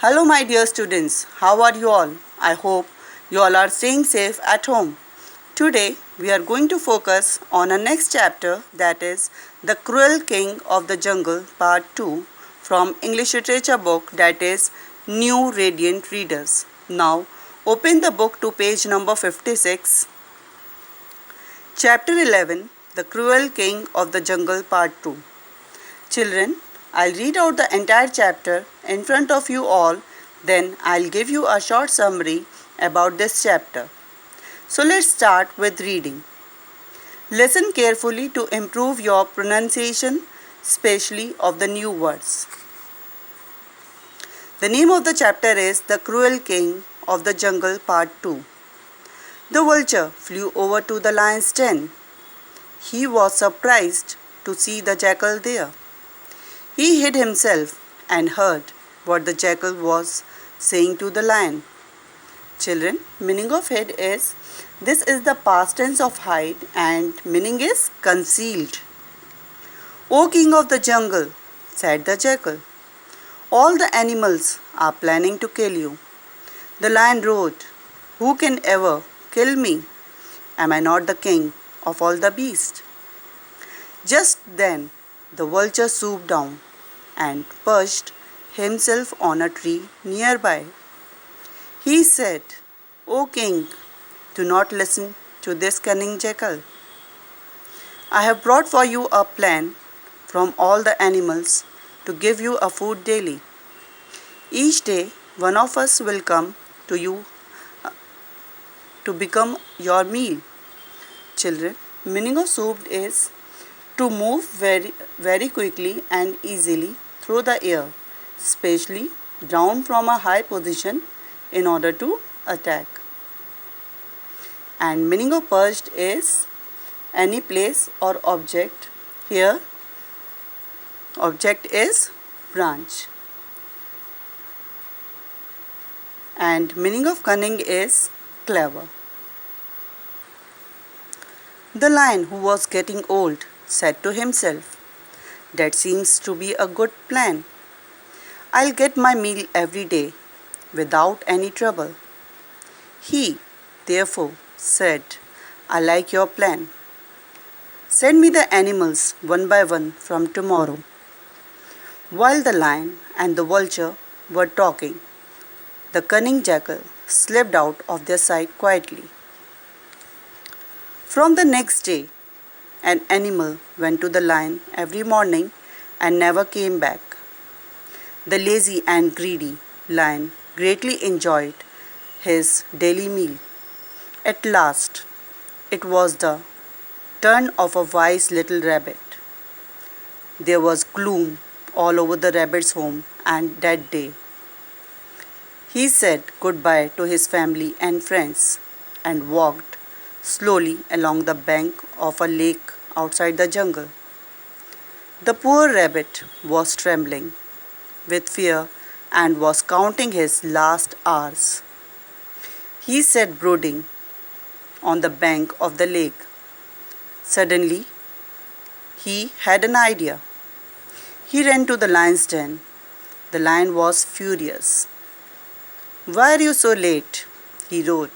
Hello, my dear students. How are you all? I hope you all are staying safe at home. Today, we are going to focus on our next chapter, that is The Cruel King of the Jungle Part 2 from English Literature book, that is New Radiant Readers. Now, open the book to page number 56. Chapter 11 The Cruel King of the Jungle Part 2. Children, I'll read out the entire chapter in front of you all, then I'll give you a short summary about this chapter. So let's start with reading. Listen carefully to improve your pronunciation, especially of the new words. The name of the chapter is The Cruel King of the Jungle Part 2. The vulture flew over to the lion's den. He was surprised to see the jackal there. He hid himself and heard what the jackal was saying to the lion. Children, meaning of hid is, this is the past tense of hide and meaning is concealed. O king of the jungle, said the jackal, all the animals are planning to kill you. The lion roared, who can ever kill me? Am I not the king of all the beasts? Just then, the vulture swooped down and perched himself on a tree nearby. He said, O king, do not listen to this cunning jackal. I have brought for you a plan from all the animals to give you a food daily. Each day, one of us will come to you to become your meal. Children, meaning of swooped is to move very quickly and easily through the air, especially down from a high position in order to attack. And meaning of perched is any place or object. Here, object is branch. And meaning of cunning is clever. The lion, who was getting old, said to himself, that seems to be a good plan. I'll get my meal every day without any trouble. He, therefore, said, I like your plan. Send me the animals one by one from tomorrow. While the lion and the vulture were talking, the cunning jackal slipped out of their sight quietly. From the next day, an animal went to the lion every morning and never came back. The lazy and greedy lion greatly enjoyed his daily meal. At last, it was the turn of a wise little rabbit. There was gloom all over the rabbit's home and that day. He said goodbye to his family and friends and walked slowly along the bank of a lake outside the jungle. The poor rabbit was trembling with fear and was counting his last hours. He sat brooding on the bank of the lake. Suddenly, he had an idea. He ran to the lion's den. The lion was furious. Why are you so late? He roared.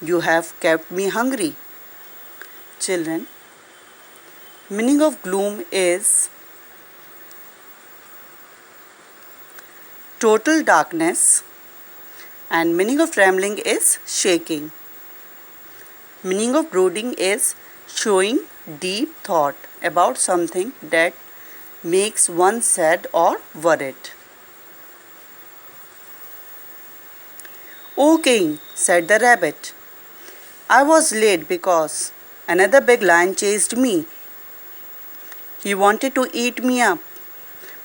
You have kept me hungry. Children, meaning of gloom is total darkness and meaning of trembling is shaking. Meaning of brooding is showing deep thought about something that makes one sad or worried. O king, said the rabbit, I was late because another big lion chased me. He wanted to eat me up,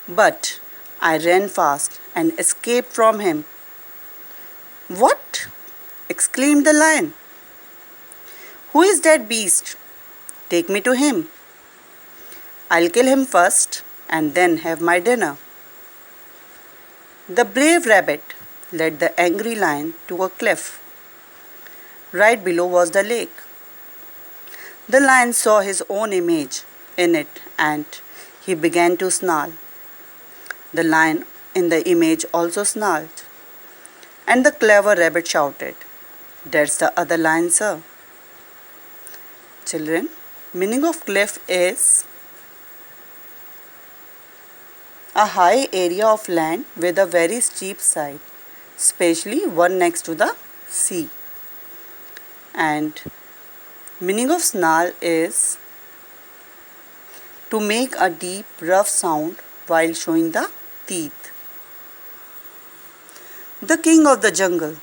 but I ran fast and escaped from him. What? Exclaimed the lion. Who is that beast? Take me to him. I'll kill him first and then have my dinner. The brave rabbit led the angry lion to a cliff. Right below was the lake. The lion saw his own image in it and he began to snarl. The lion in the image also snarled. And the clever rabbit shouted, "That's the other lion, sir." Children, meaning of cliff is a high area of land with a very steep side, especially one next to the sea. And meaning of snarl is to make a deep, rough sound while showing the teeth. The king of the jungle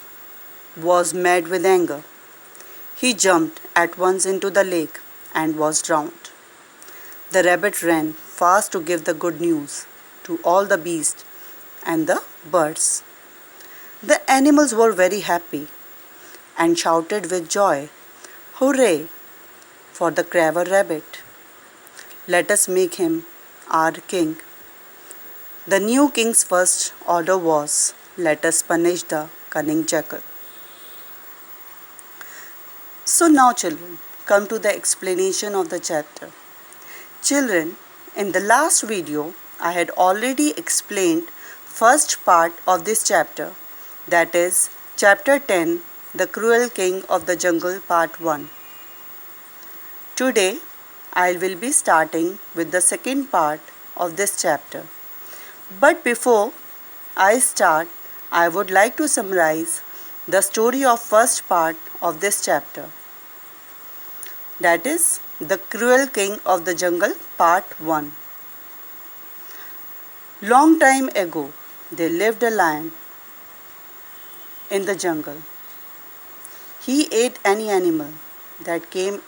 was mad with anger. He jumped at once into the lake and was drowned. The rabbit ran fast to give the good news to all the beasts and the birds. The animals were very happy and shouted with joy, "Hooray for the clever rabbit! Let us make him our king." The new king's first order was, "Let us punish the cunning jackal." So now children, come to the explanation of the chapter. Children, in the last video, I had already explained first part of this chapter, that is chapter 10, The Cruel King of the Jungle part 1. Today, I will be starting with the second part of this chapter. But before I start, I would like to summarize the story of first part of this chapter. That is The Cruel King of the Jungle part 1. Long time ago, there lived a lion in the jungle. He ate any animal that came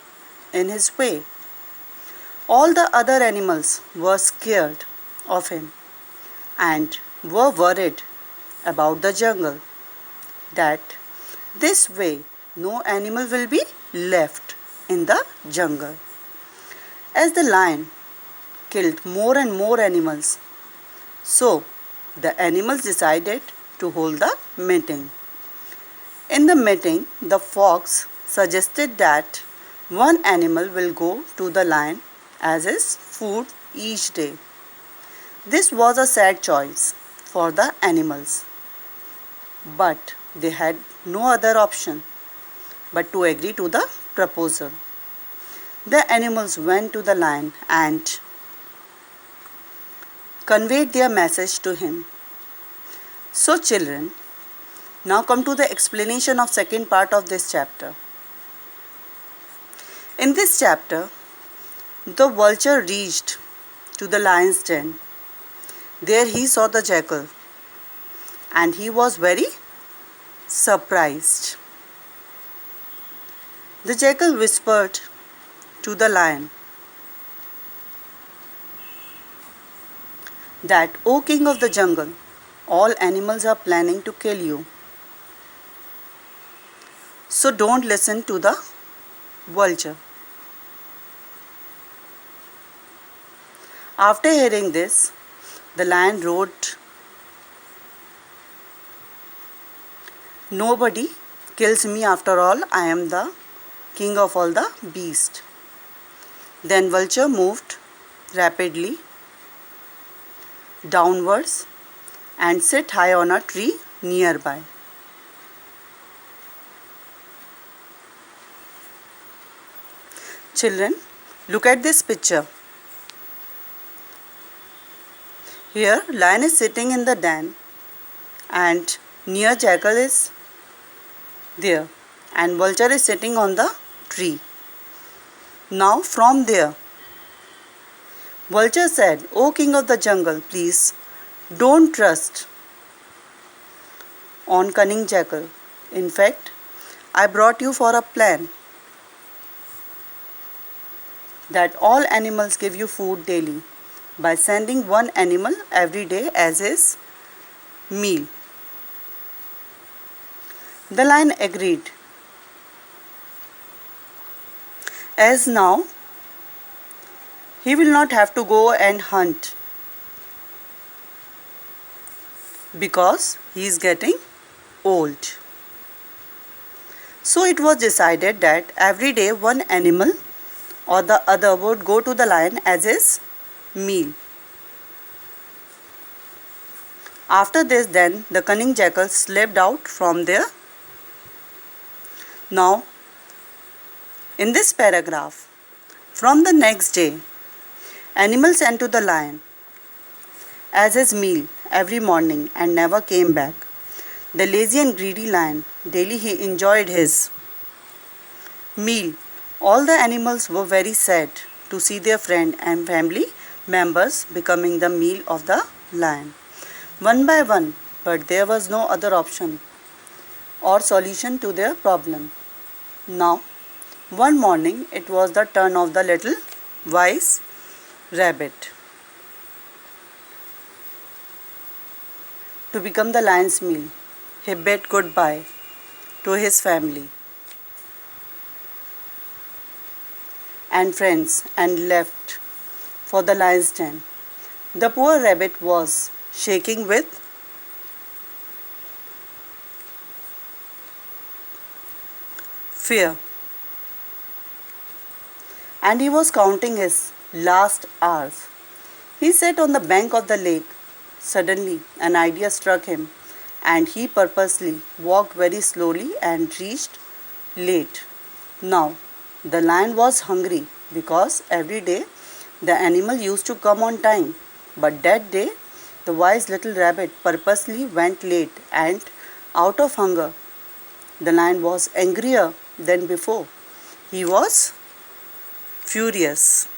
in his way. All the other animals were scared of him and were worried about the jungle, that this way no animal will be left in the jungle. As the lion killed more and more animals, so the animals decided to hold the meeting. In the meeting, the fox suggested that one animal will go to the lion as his food each day. This was a sad choice for the animals, but they had no other option but to agree to the proposal. The animals went to the lion and conveyed their message to him. So children, now come to the explanation of second part of this chapter. In this chapter, the vulture reached to the lion's den. There he saw the jackal and he was very surprised. The jackal whispered to the lion that, "O king of the jungle, all animals are planning to kill you. So don't listen to the vulture." After hearing this, the lion roared, "Nobody kills me after all. I am the king of all the beasts." Then vulture moved rapidly downwards and sit high on a tree nearby. Children, look at this picture. Here lion is sitting in the den and near jackal is there and vulture is sitting on the tree. Now from there, vulture said, "O king of the jungle, please don't trust on cunning jackal. In fact, I brought you for a plan that all animals give you food daily by sending one animal every day as his meal." The lion agreed, as now he will not have to go and hunt because he is getting old. So it was decided that every day one animal or the other would go to the lion as his meal. After this, then the cunning jackal slipped out from there. Now, in this paragraph, from the next day, animal sent to the lion as his meal every morning and never came back. The lazy and greedy lion, daily he enjoyed his meal. All the animals were very sad to see their friend and family members becoming the meal of the lion. One by one, but there was no other option or solution to their problem. Now, one morning it was the turn of the little wise rabbit to become the lion's meal. He bid goodbye to his family and friends and left for the lion's den. The poor rabbit was shaking with fear, and he was counting his last hours. He sat on the bank of the lake. Suddenly, an idea struck him, and he purposely walked very slowly and reached late. Now, the lion was hungry because every day the animal used to come on time, but that day the wise little rabbit purposely went late, and out of hunger, the lion was angrier than before. He was furious,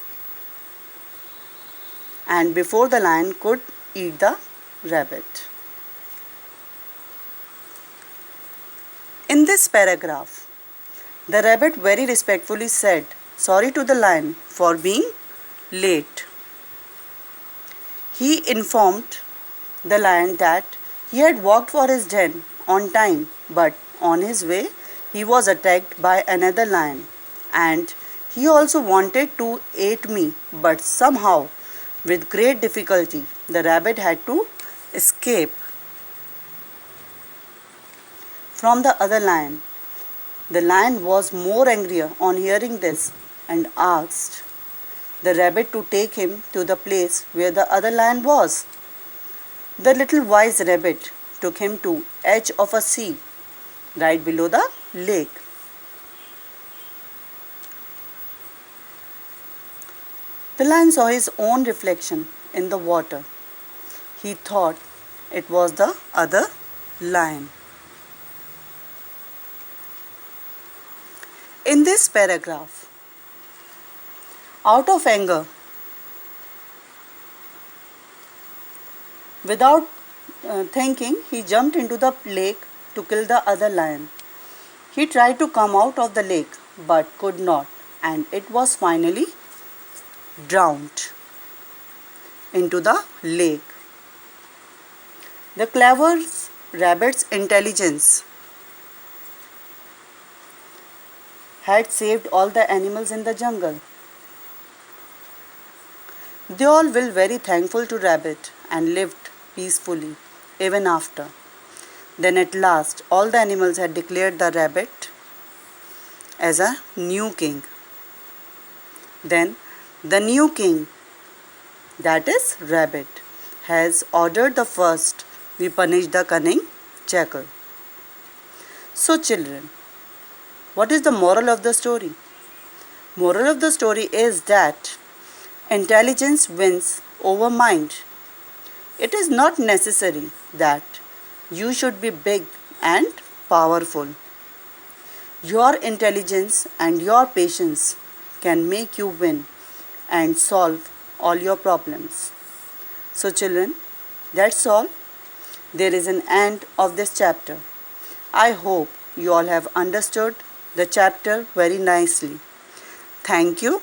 and before the lion could eat the rabbit. In this paragraph, the rabbit very respectfully said sorry to the lion for being late. He informed the lion that he had walked for his den on time, but on his way he was attacked by another lion, and he also wanted to eat me, but somehow, with great difficulty, the rabbit had to escape from the other lion. The lion was more angrier on hearing this and asked the rabbit to take him to the place where the other lion was. The little wise rabbit took him to edge of a sea right below the lake. The lion saw his own reflection in the water. He thought it was the other lion. In this paragraph, out of anger, without thinking, he jumped into the lake to kill the other lion. He tried to come out of the lake but could not, and it was finally drowned into the lake. The clever rabbit's intelligence had saved all the animals in the jungle. They all were very thankful to Rabbit and lived peacefully even after. Then at last all the animals had declared the rabbit as a new king. Then the new king, that is Rabbit, has ordered the first we punish the cunning jackal. So children, what is the moral of the story? Moral of the story is that intelligence wins over mind. It is not necessary that you should be big and powerful. Your intelligence and your patience can make you win and solve all your problems. So children, that's all. There is an end of this chapter. I hope you all have understood the chapter very nicely. Thank you.